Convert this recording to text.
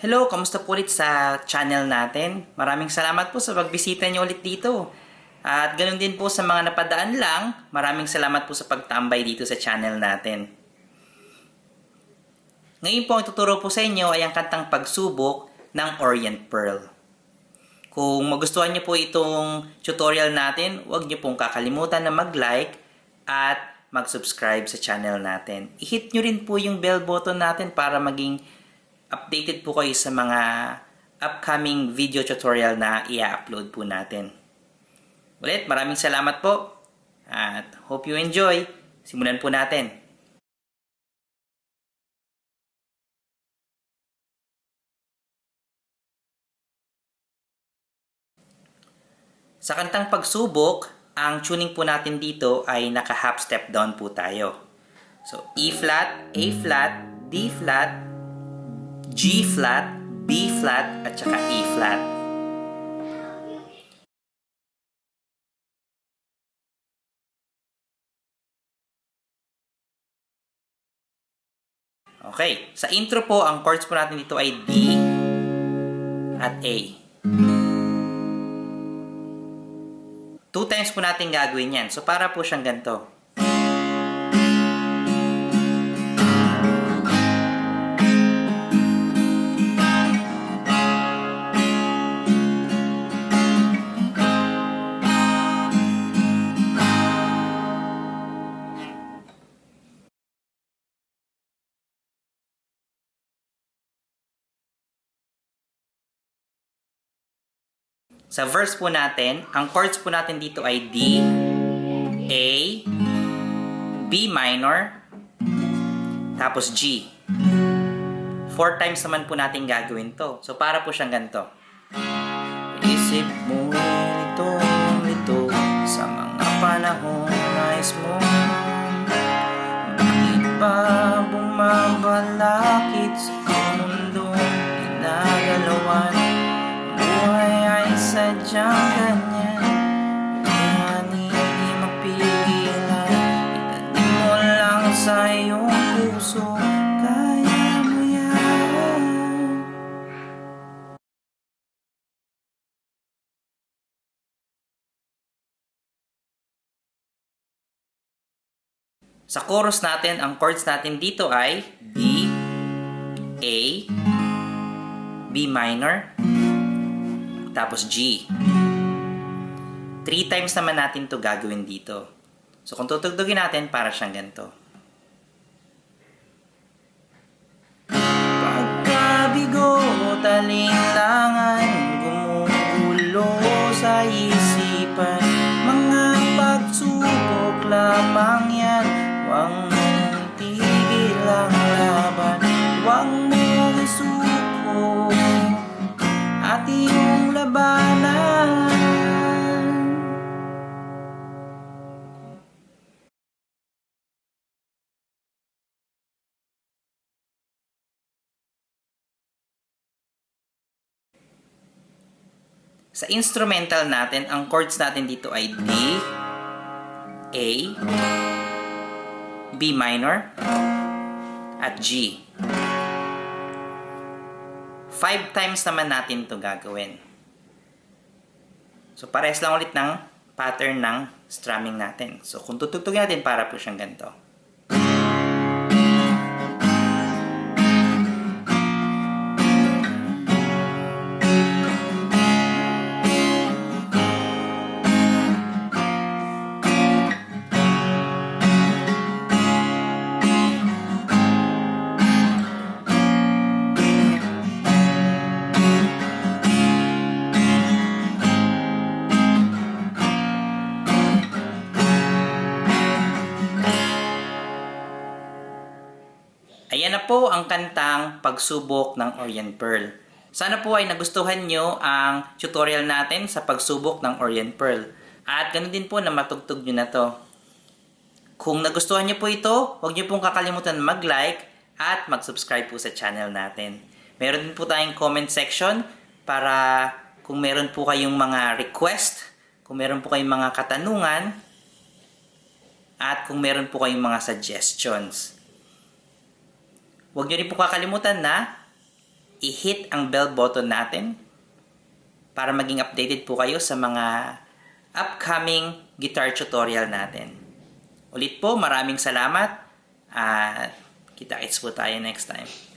Hello, kamusta po ulit sa channel natin? Maraming salamat po sa pagbisita niyo ulit dito. At ganoon din po sa mga napadaan lang, maraming salamat po sa pagtambay dito sa channel natin. Ngayon po ang tuturo po sa inyo ay ang kantang Pagsubok ng Orient Pearl. Kung magustuhan niyo po itong tutorial natin, huwag niyo pong kakalimutan na mag-like at mag-subscribe sa channel natin. I-hit niyo rin po yung bell button natin para maging updated po kayo sa mga upcoming video tutorial na i-upload po natin. Ulit, maraming salamat po at hope you enjoy. Simulan po natin. Sa kantang Pagsubok, ang tuning po natin dito ay naka-half step down po tayo. So, E flat, A flat, D flat, G flat, B flat, at saka E flat. Okay, sa intro po, ang chords po natin dito ay D at A. 2 times po natin gagawin yan. So, para po siyang ganito. Sa verse po natin, ang chords po natin dito ay D, A, B minor, tapos G. 4 times naman po natin gagawin to. So, para po siyang ganito. Isip mo lito sa mga panahong nais mo. Bakit ba bumabalakid sa mundong ginagalawan? Buhay ay sadyang ganyan, kaya hindi mapigilan. Itanim mo lang sa iyong puso, kaya mo yan. Sa chorus natin, ang chords natin dito ay D, A, B minor, tapos G. 3 times naman natin to gagawin dito. So, kung tutugtugin natin, para siyang ganito. Pagkabigo, talinlangan, gumugulo sa isipan. Mga pagsubok lamang yan, huwag mong tigil ang laban, huwag mong isuko at iyong labanan. Sa instrumental natin, ang chords natin dito ay D, A, B minor, at G. 5 times naman natin ito gagawin. So, parehas lang ulit ng pattern ng strumming natin. So, kung tutugtugin natin, para po siyang ganito. Ayan na po ang kantang Pagsubok ng Orient Pearl. Sana po ay nagustuhan nyo ang tutorial natin sa Pagsubok ng Orient Pearl. At ganoon din po na matugtog nyo na to. Kung nagustuhan nyo po ito, huwag nyo pong kakalimutan mag-like at mag-subscribe po sa channel natin. Meron din po tayong comment section para kung meron po kayong mga request, kung meron po kayong mga katanungan, at kung meron po kayong mga suggestions. Huwag nyo rin po kakalimutan na i-hit ang bell button natin para maging updated po kayo sa mga upcoming guitar tutorial natin. Ulit po, maraming salamat at kita-kits po tayo next time.